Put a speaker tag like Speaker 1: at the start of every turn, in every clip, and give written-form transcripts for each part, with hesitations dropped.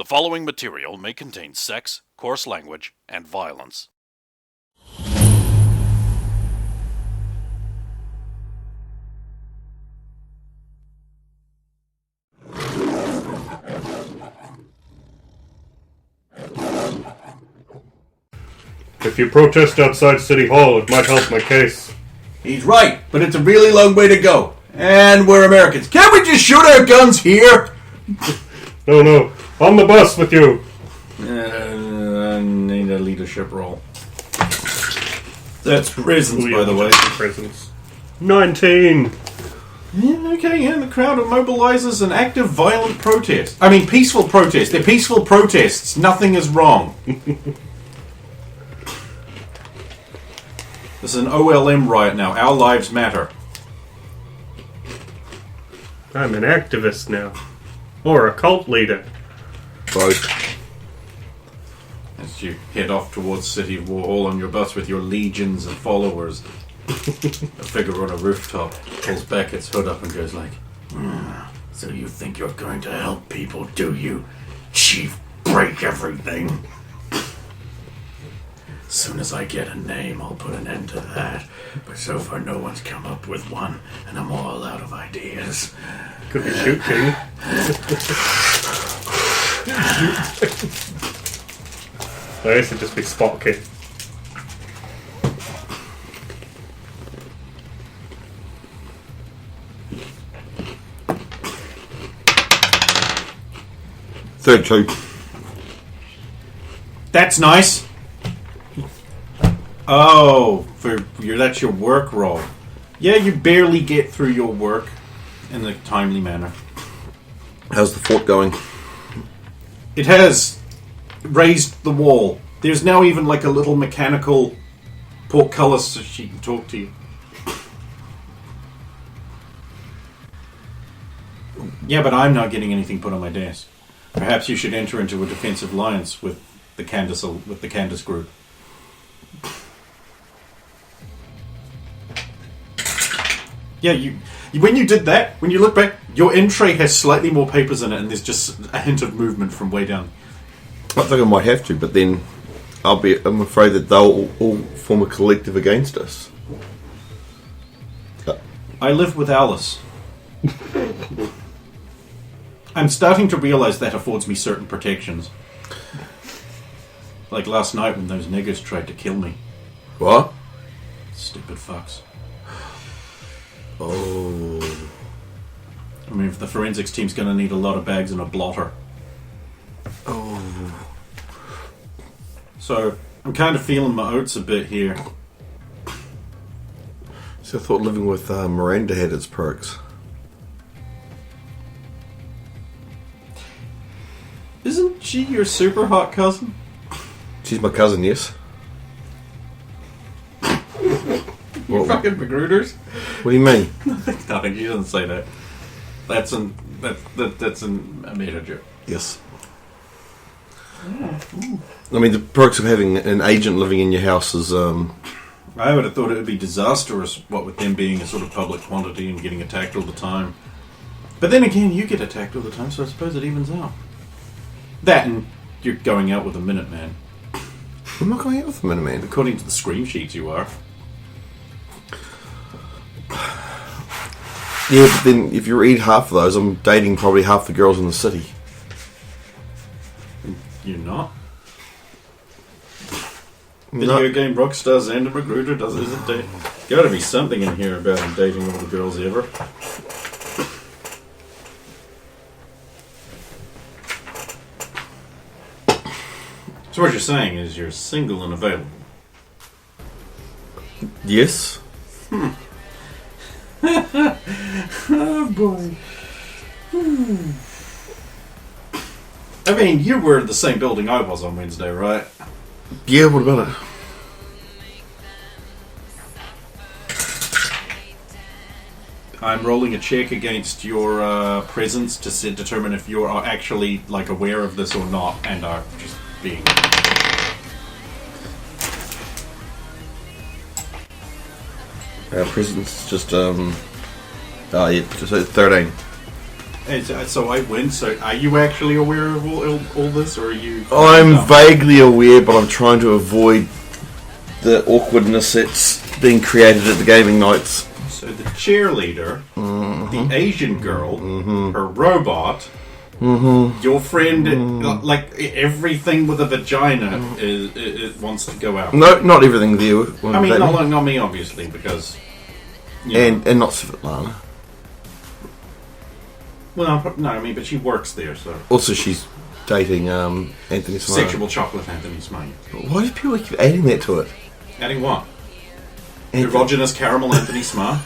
Speaker 1: following material may contain sex, coarse language, and violence.
Speaker 2: If you protest outside City Hall, it might help my case.
Speaker 3: He's right, but it's a really long way to go. And we're Americans. Can't we just shoot our guns here?
Speaker 2: No. On the bus with you.
Speaker 3: I need a leadership role. That's prisons, by the way.
Speaker 2: Prisons. 19.
Speaker 3: Yeah, okay, the crowd mobilizes an active violent protest. I mean, peaceful protest. They're peaceful protests. Nothing is wrong. This is an OLM riot now. Our lives matter.
Speaker 2: I'm an activist now. Or a cult leader.
Speaker 4: Both.
Speaker 3: As you head off towards City Hall on your bus with your legions of followers, a figure on a rooftop pulls back its hood up and goes like, "So you think you're going to help people, do you? Chief, break everything. As soon as I get a name, I'll put an end to that. But so far, no one's come up with one, and I'm all out of ideas."
Speaker 2: Could be Shoot King. I guess it'd just be Spot King.
Speaker 4: Third two.
Speaker 3: That's nice. Oh, that's your work roll. Yeah, you barely get through your work in a timely manner.
Speaker 4: How's the fort going?
Speaker 3: It has raised the wall. There's now even like a little mechanical portcullis so she can talk to you. Yeah, but I'm not getting anything put on my desk. Perhaps you should enter into a defensive alliance with the Candace group. Yeah, when you did that, when you look back, your in tray has slightly more papers in it, and there's just a hint of movement from way down.
Speaker 4: I think I might have to, but then I'm afraid that they'll all form a collective against us.
Speaker 3: I live with Alice. I'm starting to realize that affords me certain protections. Like last night when those niggers tried to kill me.
Speaker 4: What?
Speaker 3: Stupid fucks.
Speaker 4: Oh.
Speaker 3: I mean, if the forensics team's going to need a lot of bags and a blotter.
Speaker 4: Oh.
Speaker 3: So, I'm kind of feeling my oats a bit here.
Speaker 4: So I thought living with Miranda had its perks.
Speaker 3: Isn't she your super hot cousin?
Speaker 4: She's my cousin, yes.
Speaker 3: You fucking Magrooters?
Speaker 4: What do you mean?
Speaker 3: Nothing. She doesn't say that. That's a meta joke.
Speaker 4: Yes.
Speaker 3: Yeah.
Speaker 4: I mean, the perks of having an agent living in your house is...
Speaker 3: I would have thought it would be disastrous, what with them being a sort of public quantity and getting attacked all the time. But then again, you get attacked all the time, so I suppose it evens out. That and you're going out with a Minuteman.
Speaker 4: I'm not going out with a Minuteman.
Speaker 3: According to the screen sheets, you are.
Speaker 4: Yeah, but then if you read half of those, I'm dating probably half the girls in the city.
Speaker 3: You're not? Video game rockstar Xander Magruder isn't date. Gotta be something in here about him dating all the girls ever. So what you're saying is you're single and available.
Speaker 4: Yes.
Speaker 3: Oh boy. I mean, you were in the same building I was on Wednesday, right?
Speaker 4: Yeah, what about it?
Speaker 3: I'm rolling a check against your presence to determine if you're actually like aware of this or not, and are just being.
Speaker 4: Our presence just yeah, so 13.
Speaker 3: So I win. So are you actually aware of all this, or are you?
Speaker 4: I'm vaguely aware, but I'm trying to avoid the awkwardness that's being created at the gaming nights.
Speaker 3: So the cheerleader, the Asian girl, her robot, your friend, like everything with a vagina, it wants to go out.
Speaker 4: No, not everything there.
Speaker 3: I mean, not me, obviously, because.
Speaker 4: And not Svetlana.
Speaker 3: Well, no, I mean, but she works there, so.
Speaker 4: Also, she's dating Anthony Smart.
Speaker 3: Sexual chocolate Anthony Smart.
Speaker 4: Why do people keep adding that to it?
Speaker 3: Adding what? Erogenous caramel Anthony Smart?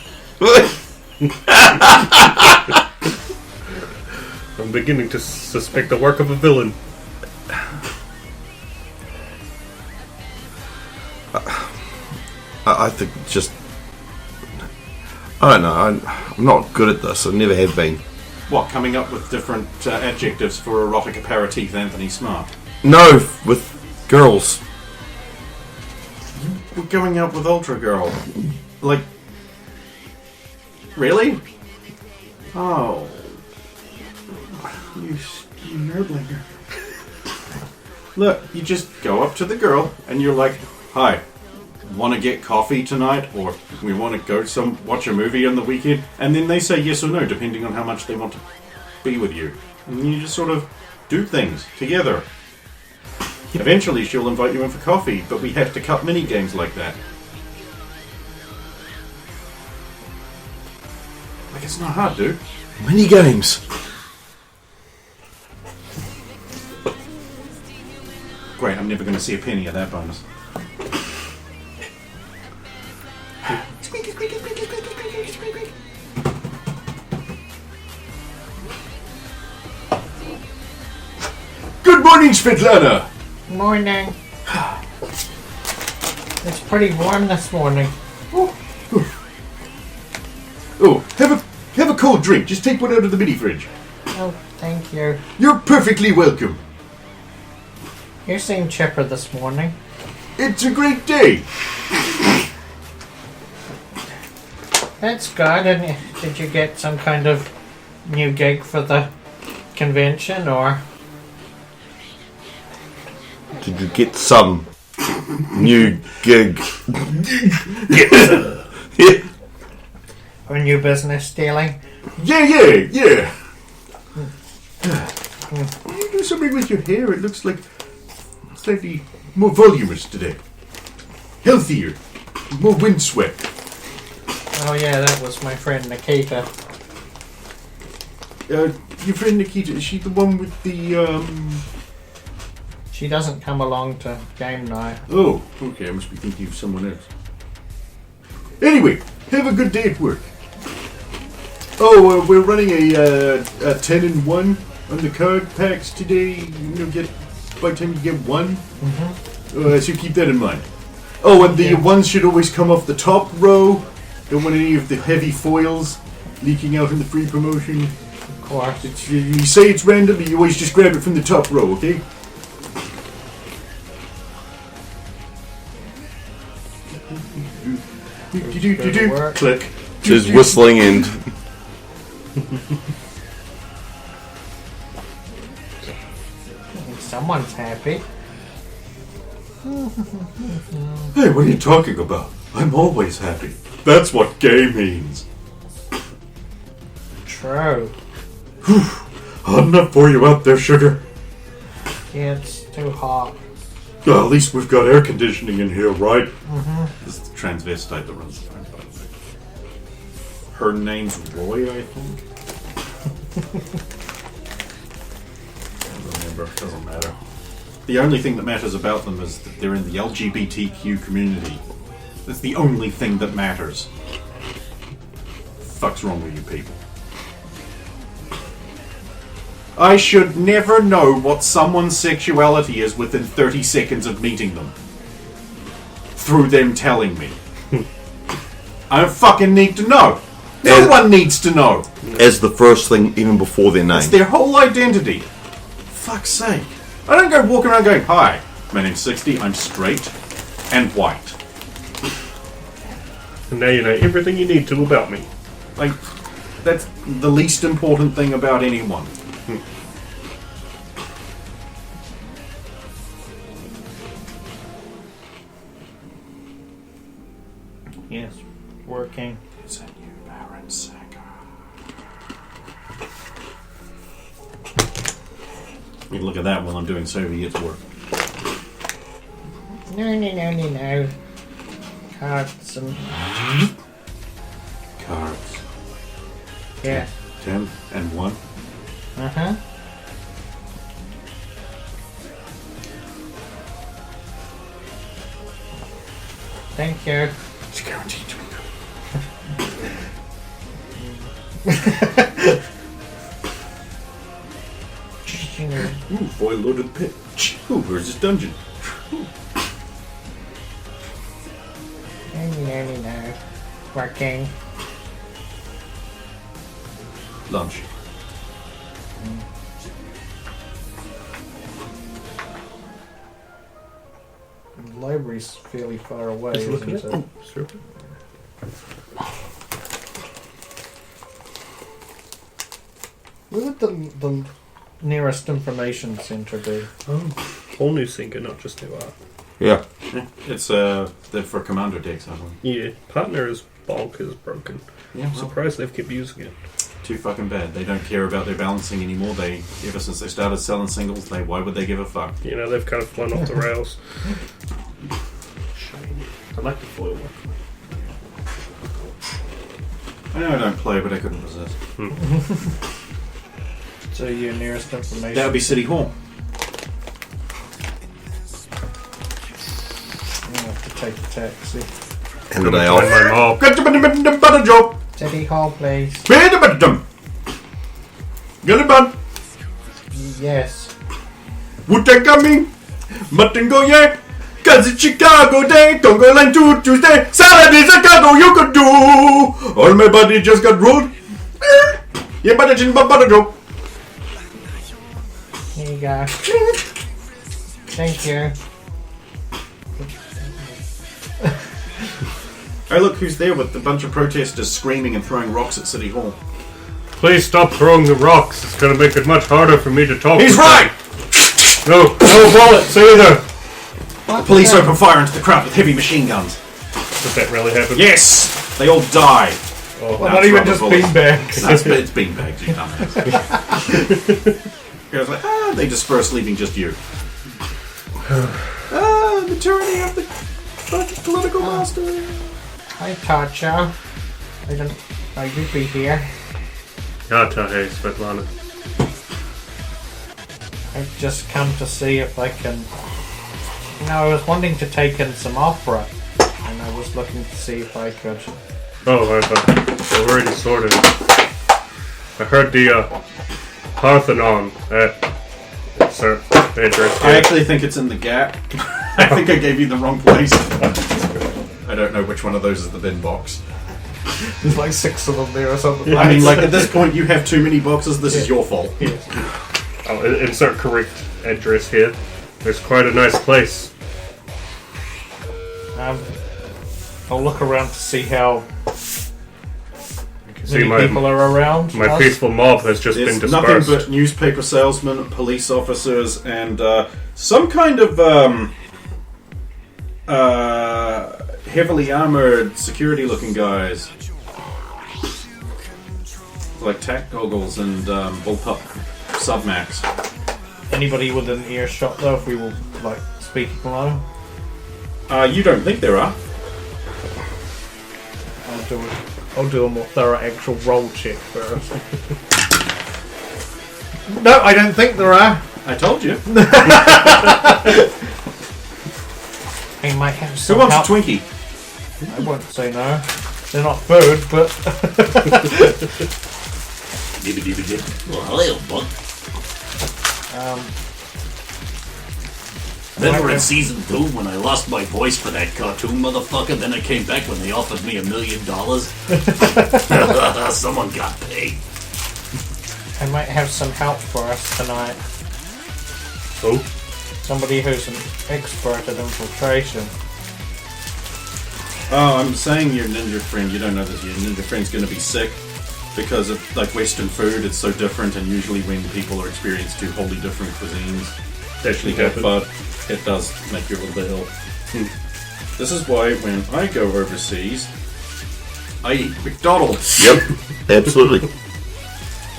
Speaker 2: I'm beginning to suspect the work of a villain.
Speaker 4: I think just... I don't know. I'm not good at this. I never have been.
Speaker 3: What, coming up with different adjectives for erotic aperitif Anthony Smart?
Speaker 4: No, with girls.
Speaker 3: We're going out with Ultra Girl. Like... Really? Oh. You nerdlinger. Look, you just go up to the girl and you're like, "Hi, want to get coffee tonight, or we want to go watch a movie on the weekend?" And then they say yes or no, depending on how much they want to be with you. And you just sort of do things together. Eventually she'll invite you in for coffee, but we have to cut mini games like that. Like, it's not hard, dude.
Speaker 4: Mini games.
Speaker 3: Great, I'm never going to see a penny of that bonus. Good morning, Svetlana!
Speaker 5: Morning. It's pretty warm this morning.
Speaker 3: Oh, have a cold drink. Just take one out of the mini fridge.
Speaker 5: Oh, thank you.
Speaker 3: You're perfectly welcome.
Speaker 5: You seem chipper this morning.
Speaker 3: It's a great day.
Speaker 5: That's good. And did you get some kind of new gig for the convention, or?
Speaker 4: Did you get some new gig? Yeah.
Speaker 5: Or new business dealing?
Speaker 3: Yeah. You do something with your hair. It looks like slightly more voluminous today. Healthier. More windswept.
Speaker 5: Oh yeah, that was my friend Nikita.
Speaker 3: Your friend Nikita, is she the one with the,
Speaker 5: She doesn't come along to game night.
Speaker 3: Oh, okay, I must be thinking of someone else. Anyway, have a good day at work. Oh, we're running a 10-1 on the card packs today. By the time you get one. So keep that in mind. Oh, and the ones should always come off the top row. Don't want any of the heavy foils leaking out in the free promotion.
Speaker 5: Of course.
Speaker 3: You say it's random, but you always just grab it from the top row, okay? Click.
Speaker 4: Just whistling and...
Speaker 5: Someone's happy.
Speaker 3: Hey, what are you talking about? I'm always happy. That's what gay means.
Speaker 5: True.
Speaker 3: Hot enough for you out there, sugar?
Speaker 5: Yeah, it's too hot.
Speaker 3: Well, at least we've got air conditioning in here, right? This is the transvestite that runs the phone, by the way. Her name's Roy, I think. Doesn't matter. The only thing that matters about them is that they're in the LGBTQ community. That's the only thing that matters. Fuck's wrong with you people? I should never know what someone's sexuality is within 30 seconds of meeting them. Through them telling me. I don't fucking need to know. No one needs to know.
Speaker 4: As the first thing, even before their name.
Speaker 3: It's their whole identity. Fuck's sake. I don't go walking around going, "Hi, my name's 60, I'm straight and white."
Speaker 2: And now you know everything you need to about me.
Speaker 3: Like, That's the least important thing about anyone.
Speaker 5: Yes, working.
Speaker 3: It's a new Baron Saga. You look at that while I'm doing Soviet's work.
Speaker 5: No. Cards and...
Speaker 3: Cards.
Speaker 5: Yeah.
Speaker 3: 10 and 1.
Speaker 5: Uh-huh. Thank you.
Speaker 3: It's guaranteed to be good. Ooh, foil loaded pit. Ooh, where's this dungeon?
Speaker 5: No. Working.
Speaker 3: Lunch.
Speaker 5: The library's fairly far away,
Speaker 2: Let's look at
Speaker 5: isn't
Speaker 2: it.
Speaker 5: it?
Speaker 2: Oh, sure.
Speaker 5: Where would the nearest information centre be?
Speaker 2: Oh, whole new sinker, not just new art.
Speaker 4: Yeah.
Speaker 3: Yeah, it's they're for commander decks, I believe.
Speaker 2: Yeah, partner is bonkers broken.
Speaker 3: Yeah,
Speaker 2: I'm
Speaker 3: well,
Speaker 2: surprised they've kept using it.
Speaker 3: too fucking bad. They don't care about their balancing anymore. Ever since they started selling singles, why would they give a fuck?
Speaker 2: You know, they've kind of flown off the rails. Shiny. I like the foil one.
Speaker 3: I know I don't play, but I couldn't resist.
Speaker 5: So your nearest information.
Speaker 3: That would be City Hall.
Speaker 5: You have to take a taxi.
Speaker 4: And the
Speaker 2: Come
Speaker 4: day
Speaker 2: join
Speaker 4: off.
Speaker 2: my mob.
Speaker 3: Got to butter job.
Speaker 5: City Hall, please.
Speaker 3: Get it done.
Speaker 5: Yes.
Speaker 3: Would they come in? Mutton go yeah. Cause it's Chicago day. Don't go line to Tuesday. Saturday Chicago you could do. All my body just got rolled. Yeah, butter chin butter job.
Speaker 5: Here you go. Thank you.
Speaker 3: Hey, look who's there with a bunch of protesters screaming and throwing rocks at City Hall.
Speaker 2: Please stop throwing the rocks. It's going to make it much harder for me to talk.
Speaker 3: He's
Speaker 2: with
Speaker 3: right!
Speaker 2: them. No bullets either.
Speaker 3: The police open fire into the crowd with heavy machine guns.
Speaker 2: Did that really happen?
Speaker 3: Yes! They all die.
Speaker 2: Oh,
Speaker 5: Well,
Speaker 3: No,
Speaker 5: not
Speaker 3: it's
Speaker 5: even
Speaker 3: rubber
Speaker 5: just
Speaker 3: bullets.
Speaker 5: beanbags.
Speaker 3: It's beanbags, you dumbass. I was like, they disperse, leaving just you. The tyranny of the political master.
Speaker 5: Hi, Tacho. I didn't know you'd be here.
Speaker 2: Yata, hey, Svetlana.
Speaker 5: I've just come to see if I can... I was wanting to take in some opera, and I was looking to see if I could...
Speaker 2: Oh, I've already sorted it. I heard the Parthenon at Sir address.
Speaker 3: I actually think it's in the gap. I think I gave you the wrong place. I don't know which one of those is the bin box.
Speaker 5: There's like 6 of them there or something.
Speaker 3: I mean, like, at this point, you have too many boxes. This is your fault.
Speaker 5: Yes.
Speaker 2: I'll insert correct address here. There's quite a nice place.
Speaker 5: I'll look around to see how
Speaker 2: You can see
Speaker 5: many people are around.
Speaker 2: my
Speaker 5: us.
Speaker 2: peaceful mob has just been
Speaker 3: There's nothing
Speaker 2: dispersed.
Speaker 3: but newspaper salesmen, police officers, and some kind of heavily armored security-looking guys. Like tack goggles and bullpup submax.
Speaker 5: Anybody within earshot though, if we were like speaking low?
Speaker 3: You don't think there are?
Speaker 5: I'll do a more thorough actual roll check first. No, I don't think there are.
Speaker 3: I told you.
Speaker 5: I might have
Speaker 3: Who
Speaker 5: some
Speaker 3: wants a
Speaker 5: help.
Speaker 3: Twinkie?
Speaker 5: I won't say no. They're not food, but
Speaker 1: Well, hello, bud. Remember in season 2 when I lost my voice for that cartoon motherfucker? Then I came back when they offered me $1 million. Someone got paid.
Speaker 5: I might have some help for us tonight.
Speaker 2: Oh,
Speaker 5: Somebody who's an expert at infiltration.
Speaker 3: Oh, I'm saying your ninja friend. You don't know this. Your ninja friend's going to be sick. because of, like Western food, it's so different, and usually when people are experienced to wholly different cuisines, especially good food, it does make you a little bit ill. This is why when I go overseas, I eat McDonald's.
Speaker 4: Yep, absolutely.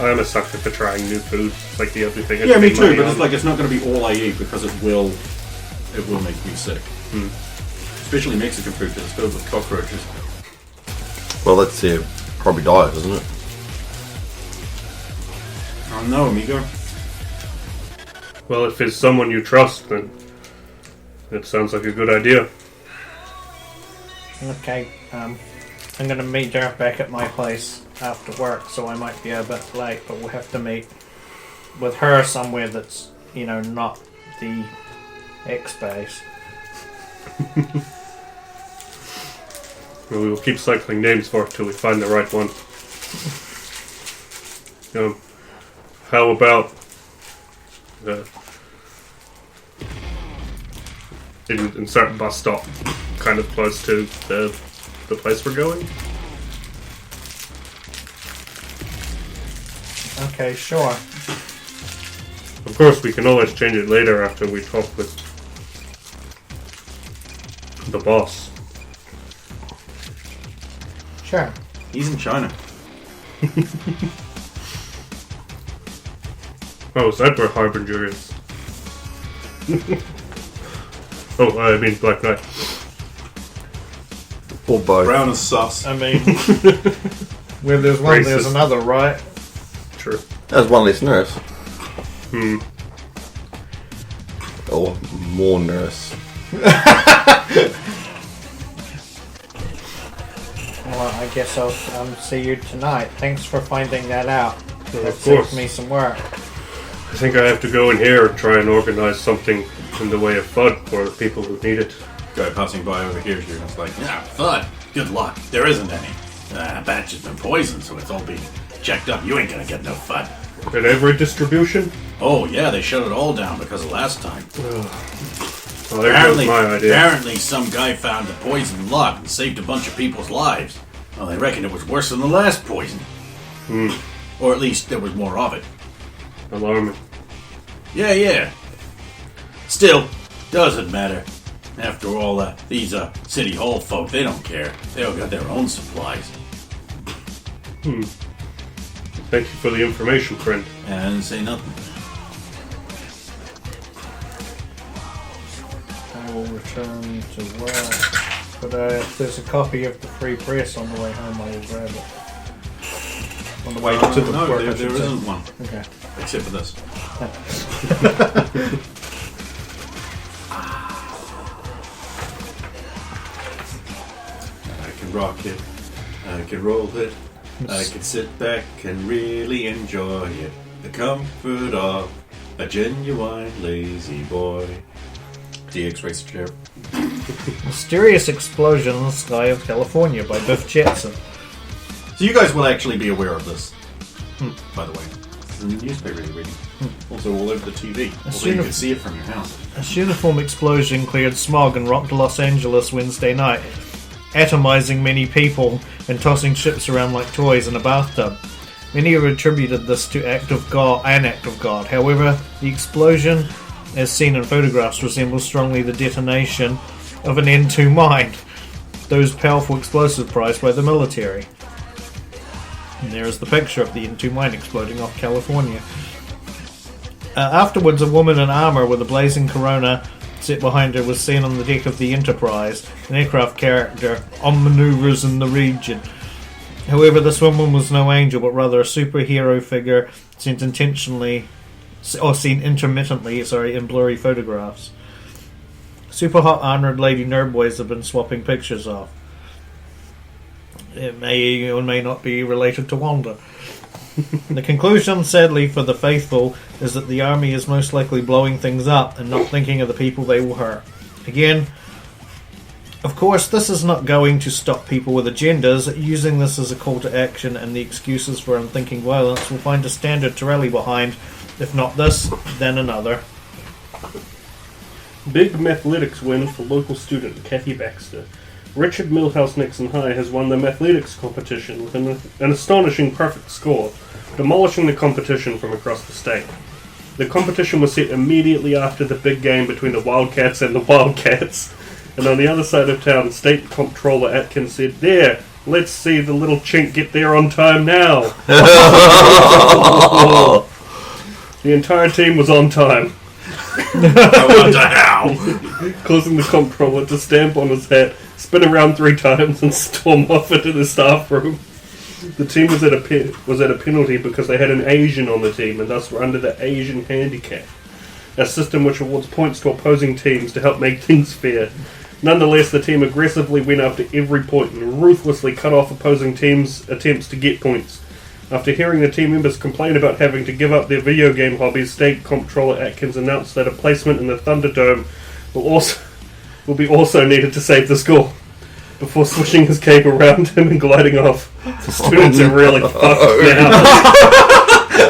Speaker 2: I am a sucker for trying new food. It's like the other thing.
Speaker 3: Yeah, me too. But it's like it's not going to be all I eat because it will make me sick. Especially Mexican food because it's filled with cockroaches.
Speaker 4: Well, that's their probably diet, isn't it?
Speaker 3: Oh no, amigo.
Speaker 2: Well, if it's someone you trust, then it sounds like a good idea.
Speaker 5: Okay, I'm going to meet her back at my place after work, so I might be a bit late, but we'll have to meet with her somewhere that's, not the X-Base.
Speaker 2: Well, we will keep cycling names for it till we find the right one. How about insert bus stop kind of close to the place we're going?
Speaker 5: Okay, sure.
Speaker 2: Of course, we can always change it later after we talk with the boss.
Speaker 5: Sure.
Speaker 3: He's in China.
Speaker 2: Oh, is that where Harbinger is? Oh, I mean Black Knight.
Speaker 4: Or both.
Speaker 3: Brown is sus.
Speaker 5: I mean, where there's one, there's
Speaker 2: Racist.
Speaker 5: another, right?
Speaker 2: True.
Speaker 4: There's one less nurse. Or more nurse.
Speaker 5: Well, I guess I'll see you tonight. Thanks for finding that out.
Speaker 2: Well,
Speaker 5: That
Speaker 2: of course.
Speaker 5: saves me some work.
Speaker 2: I think I have to go in here and try and organize something in the way of FUD for the people who need it.
Speaker 3: Guy passing by over here, you're just like,
Speaker 1: Yeah, FUD. Good luck. There isn't any. Batch has been poisoned, so it's all being checked up. You ain't gonna get no FUD.
Speaker 2: At every distribution?
Speaker 1: Oh, yeah, they shut it all down because of last time.
Speaker 2: Well, there goes my idea.
Speaker 1: Apparently, some guy found the poison lug and saved a bunch of people's lives. Well, they reckon it was worse than the last poison. Or at least there was more of it.
Speaker 2: Alarming.
Speaker 1: Yeah. Still, doesn't matter. After all, these City Hall folk, they don't care. They all got their own supplies.
Speaker 2: Thank you for the information, friend.
Speaker 1: And say nothing.
Speaker 5: I will return to work. But if there's a copy of the Free Press on the way home, I will grab it. On the way to the
Speaker 3: no,
Speaker 5: work,
Speaker 3: there
Speaker 5: I should say.
Speaker 3: isn't one.
Speaker 5: Okay.
Speaker 3: Except for this. I can rock it. I can roll it. I can sit back and really enjoy it. The comfort of a genuine lazy boy. DX Racer Chair.
Speaker 5: Mysterious Explosion in the Sky of California by Biff Jetson.
Speaker 3: So you guys will actually be aware of this, by the way. It's in the newspaper you're reading. Also all over the TV. Although you can see it from your house.
Speaker 5: A uniform explosion cleared smog and rocked Los Angeles Wednesday night, atomizing many people and tossing ships around like toys in a bathtub. Many have attributed this to an act of God. However, the explosion, as seen in photographs, resembles strongly the detonation of an N2 mine, those powerful explosives prized by the military. And there is the picture of the N2 mine exploding off California. Afterwards, a woman in armour with a blazing Corona set behind her was seen on the deck of the Enterprise, an aircraft carrier on manoeuvres in the region. However, this woman was no angel, but rather a superhero figure seen intermittently in blurry photographs. Super hot armoured lady nerdboys have been swapping pictures off. It may or may not be related to Wanda. The conclusion, sadly for the faithful, is that the army is most likely blowing things up and not thinking of the people they will hurt. Again, of course, this is not going to stop people with agendas. Using this as a call to action and the excuses for unthinking violence will find a standard to rally behind. If not this, then another.
Speaker 2: Big Mathletics win for local student Kathy Baxter. Richard Milhouse Nixon High has won the athletics competition with an astonishing perfect score, demolishing the competition from across the state. The competition was set immediately after the big game between the Wildcats and the Wildcats, and on the other side of town, State Comptroller Atkins said, "There, let's see the little chink get there on time now." The entire team was on time.
Speaker 3: I wonder how.
Speaker 2: Causing the comptroller to stamp on his hat, spin around 3 times, and storm off into the staff room. The team was at a penalty because they had an Asian on the team, and thus were under the Asian handicap, a system which awards points to opposing teams to help make things fair. Nonetheless, the team aggressively went after every point and ruthlessly cut off opposing teams' attempts to get points. After hearing the team members complain about having to give up their video game hobbies, State Comptroller Atkins announced that a placement in the Thunderdome will be also needed to save the score. Before swishing his cape around him and gliding off, the students are really fucked now.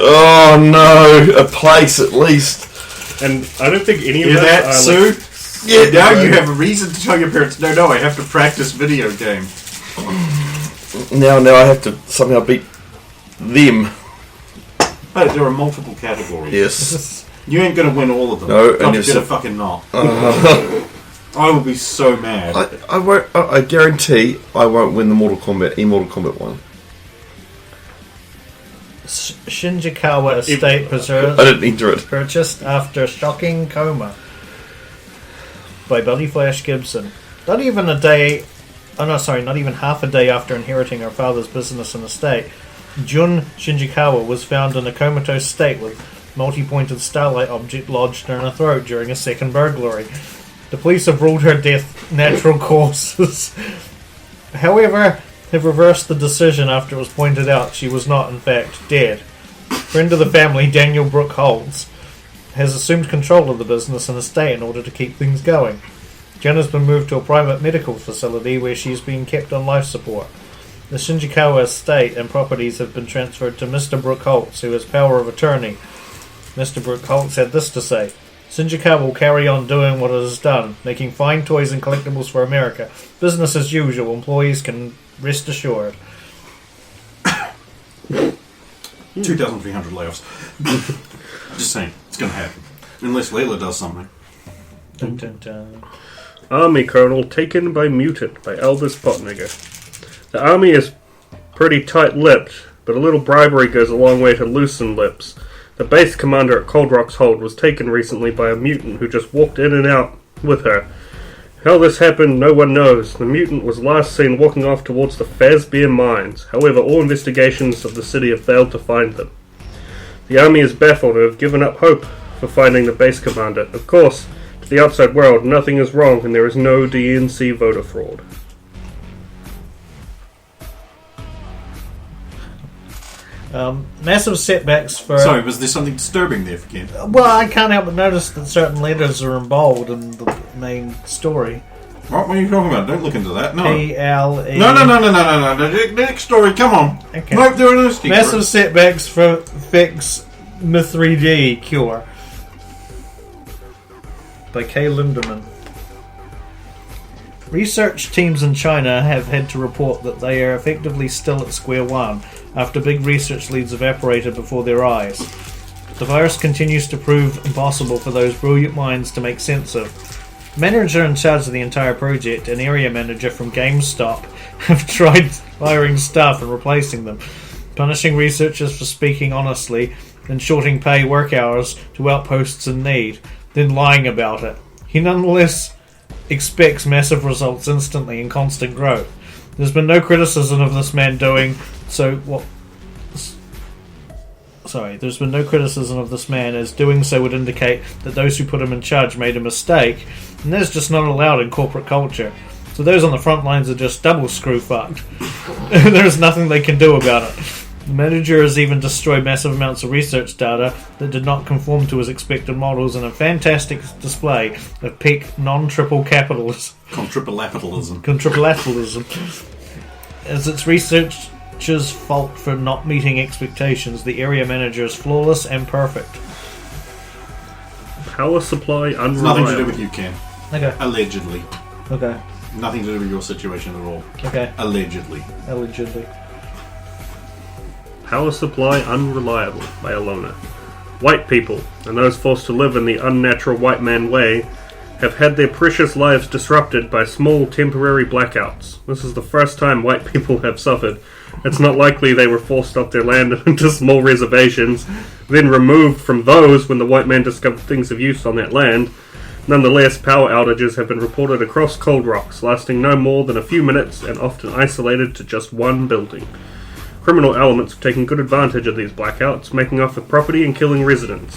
Speaker 4: Oh no, a place at least.
Speaker 2: And I don't think any of
Speaker 3: Hear
Speaker 2: that
Speaker 3: that,
Speaker 2: are
Speaker 3: Sue?
Speaker 4: Yeah,
Speaker 3: Now
Speaker 4: no.
Speaker 3: you have a reason to tell your parents, no, I have to practice video game.
Speaker 4: Now I have to somehow beat them.
Speaker 3: But there are multiple categories.
Speaker 4: Yes.
Speaker 3: You ain't gonna win all of them.
Speaker 4: No,
Speaker 3: God,
Speaker 4: and
Speaker 3: you
Speaker 4: if
Speaker 3: better
Speaker 4: so-
Speaker 3: fucking not. I will be so mad.
Speaker 4: I won't. I guarantee I won't win the Mortal Kombat one.
Speaker 5: Shinjikawa estate
Speaker 4: I didn't enter it.
Speaker 5: purchased after shocking coma by Buddy Flash Gibson. Not even half a day after inheriting her father's business and estate, Jun Shinjikawa was found in a comatose state with multi-pointed starlight object lodged in her throat during a second burglary. The police have ruled her death natural causes. However, have reversed the decision after it was pointed out she was not, in fact, dead. Friend of the family, Daniel Brooke Holtz, has assumed control of the business and estate in order to keep things going. Jen has been moved to a private medical facility where she is being kept on life support. The Shinjikawa estate and properties have been transferred to Mr. Brooke Holtz, who has power of attorney. Mr. Brooke Holtz had this to say: Shinjikawa will carry on doing what it has done, making fine toys and collectibles for America. Business as usual, employees can rest assured.
Speaker 3: 2,300 layoffs. Just saying, it's gonna happen. Unless Layla does something.
Speaker 5: Dun, dun, dun.
Speaker 2: Army Colonel taken by Mutant by Elvis Potniger. The army is pretty tight-lipped, but a little bribery goes a long way to loosen lips. The base commander at Cold Rock's Hold was taken recently by a mutant who just walked in and out with her. How this happened, no one knows. The mutant was last seen walking off towards the Fazbear Mines. However, all investigations of the city have failed to find them. The army is baffled and have given up hope for finding the base commander. Of course, to the outside world, nothing is wrong and there is no DNC voter fraud.
Speaker 5: Massive setbacks for...
Speaker 3: Sorry, was there something disturbing there for Ken?
Speaker 5: Well, I can't help but notice that certain letters are in bold in the main story.
Speaker 3: What are you talking about? Don't look into that. No.
Speaker 5: P-L-E...
Speaker 3: No. The next story, come on.
Speaker 5: Okay.
Speaker 3: Nope, there are no secrets.
Speaker 5: Massive setbacks for Fix M3D Cure by Kay Lindemann. Research teams in China have had to report that they are effectively still at square one after big research leads evaporated before their eyes. The virus continues to prove impossible for those brilliant minds to make sense of. The manager in charge of the entire project, an area manager from GameStop, have tried firing staff and replacing them, punishing researchers for speaking honestly, then shorting pay work hours to outposts in need, then lying about it. He nonetheless expects massive results instantly and constant growth. There's been no criticism of this man doing so. There's been no criticism of this man, as doing so would indicate that those who put him in charge made a mistake, and that's just not allowed in corporate culture. So those on the front lines are just double screw fucked. There's nothing they can do about it. The manager has even destroyed massive amounts of research data that did not conform to his expected models in a fantastic display of peak non-triple capitalism. Contriplatalism. As its researchers' fault for not meeting expectations, the area manager is flawless and perfect.
Speaker 2: Power supply
Speaker 3: It's
Speaker 2: unreliable.
Speaker 3: nothing to do with you, Ken.
Speaker 5: Okay.
Speaker 3: Allegedly.
Speaker 5: Okay.
Speaker 3: Nothing to do with your situation at all.
Speaker 5: Okay.
Speaker 3: Allegedly.
Speaker 5: Allegedly.
Speaker 2: Power supply unreliable by Alona. White people, and those forced to live in the unnatural white man way, have had their precious lives disrupted by small temporary blackouts. This is the first time white people have suffered. It's not likely they were forced off their land into small reservations, then removed from those when the white man discovered things of use on that land. Nonetheless, power outages have been reported across Cold Rocks, lasting no more than a few minutes and often isolated to just one building. Criminal elements have taken good advantage of these blackouts, making off with property and killing residents.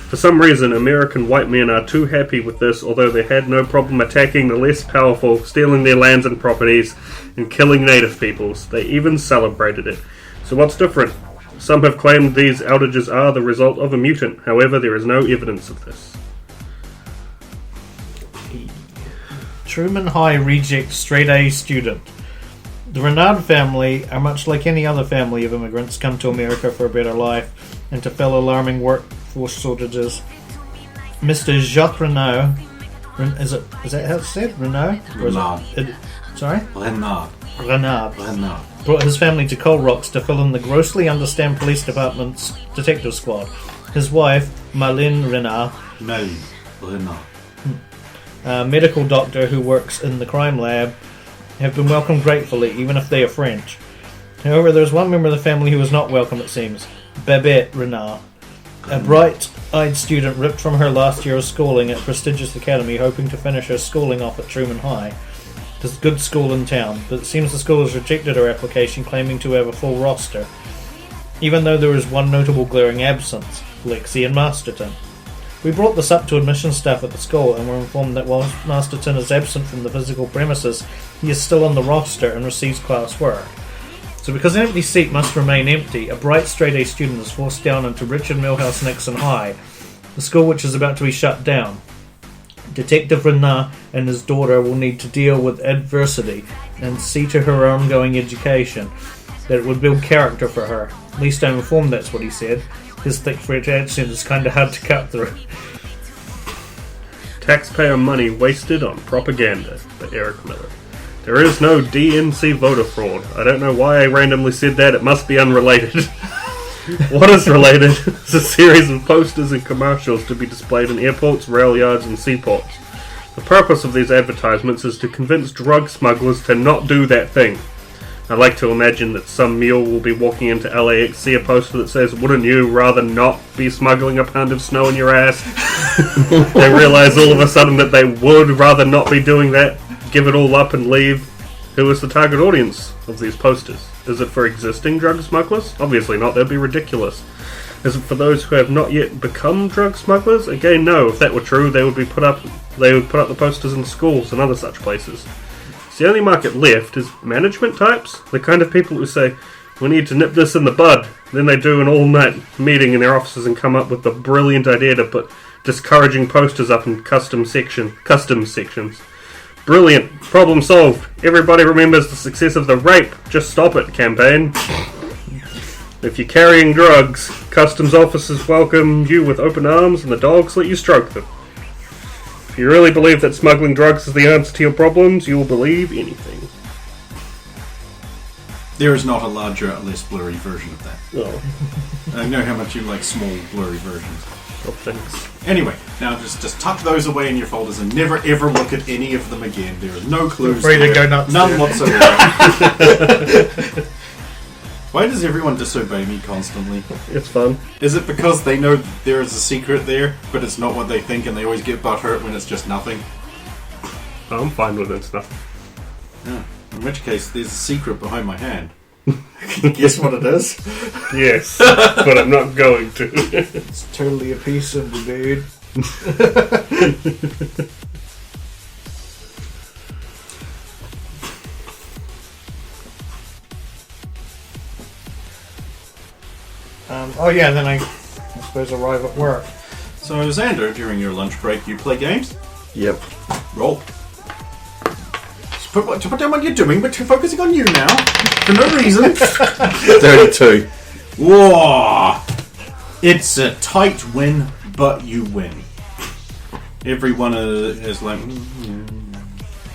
Speaker 2: For some reason, American white men are too happy with this, although they had no problem attacking the less powerful, stealing their lands and properties, and killing native peoples. They even celebrated it. So what's different? Some have claimed these outages are the result of a mutant. However, there is no evidence of this.
Speaker 5: Truman High reject straight A student. The Renard family are much like any other family of immigrants come to America for a better life and to fill alarming workforce shortages. Mr. Jacques Renaud, is that how it's said? Renaud?
Speaker 3: Renard.
Speaker 5: Sorry?
Speaker 3: Renard.
Speaker 5: Renard. Brought his family to Cold Rocks to fill in the grossly understaffed police department's detective squad. His wife, Marlene Renard, a medical doctor who works in the crime lab, have been welcomed gratefully, even if they are French. However, there is one member of the family who is not welcome, it seems. Babette Renard, a bright-eyed student ripped from her last year of schooling at a prestigious academy, hoping to finish her schooling off at Truman High. It is a good school in town, but it seems the school has rejected her application, claiming to have a full roster, even though there is one notable glaring absence, Lexi and Masterton. We brought this up to admissions staff at the school and were informed that while Masterton is absent from the physical premises, he is still on the roster and receives class work. So because an empty seat must remain empty, a bright straight A student is forced down into Richard Milhouse Nixon High, the school which is about to be shut down. Detective Renard and his daughter will need to deal with adversity and see to her ongoing education, that it would build character for her. At least I'm informed that's what he said. His thick French accent is kind of hard to cut through.
Speaker 2: Taxpayer money wasted on propaganda by Eric Miller. There is no DNC voter fraud. I don't know why I randomly said that. It must be unrelated. What is related is a series of posters and commercials to be displayed in airports, rail yards, and seaports. The purpose of these advertisements is to convince drug smugglers to not do that thing. I like to imagine that some mule will be walking into LAX, see a poster that says, "Wouldn't you rather not be smuggling a pound of snow in your ass?" They realise all of a sudden that they would rather not be doing that, give it all up and leave. Who is the target audience of these posters? Is it for existing drug smugglers? Obviously not, that'd be ridiculous. Is it for those who have not yet become drug smugglers? Again, no. If that were true, they would put up the posters in schools and other such places. The only market left is management types, the kind of people who say, "We need to nip this in the bud." Then they do an all-night meeting in their offices and come up with the brilliant idea to put discouraging posters up in customs sections. Brilliant. Problem solved. Everybody remembers the success of the Rape, Just Stop It campaign. If you're carrying drugs, customs officers welcome you with open arms and the dogs let you stroke them. If you really believe that smuggling drugs is the answer to your problems, you will believe anything.
Speaker 3: There is not a larger, less blurry version of that.
Speaker 2: Oh,
Speaker 3: I know how much you like small, blurry versions.
Speaker 2: oh thanks.
Speaker 3: Anyway, now just tuck those away in your folders and never ever look at any of them again. There are no clues.
Speaker 5: Free to
Speaker 3: there.
Speaker 5: go nuts.
Speaker 3: None whatsoever. Why does everyone disobey me constantly?
Speaker 2: It's fun.
Speaker 3: Is it because they know there is a secret there, but it's not what they think, and they always get butthurt when it's just nothing?
Speaker 2: I'm fine with it, stuff.
Speaker 3: Yeah. In which case, there's a secret behind my hand. Can you guess what it is?
Speaker 2: Yes, but I'm not going to.
Speaker 5: It's totally a piece of the dude. Then I suppose arrive at work.
Speaker 3: So, Xander, during your lunch break, you play games?
Speaker 4: Yep.
Speaker 3: Roll. Just put down what you're doing, but you're focusing on you now. For no reason.
Speaker 4: 32.
Speaker 3: Whoa! It's a tight win, but you win. Everyone is like...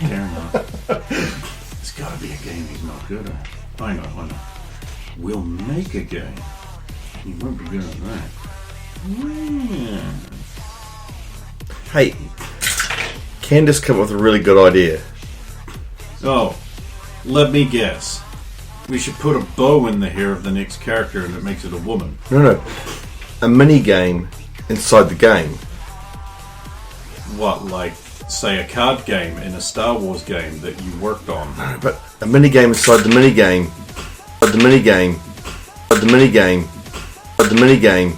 Speaker 1: care not. It's gotta be a game he's not good at. I know. We'll make a game. He won't be good at that. Yeah.
Speaker 4: Hey, Candace came up with a really good idea.
Speaker 1: Oh, let me guess. We should put a bow in the hair of the next character and it makes it a woman.
Speaker 4: No. A mini game inside the game.
Speaker 1: What, like, say a card game in a Star Wars game that you worked on?
Speaker 4: No, but a mini game inside the mini game. The mini game. The mini game. The mini game.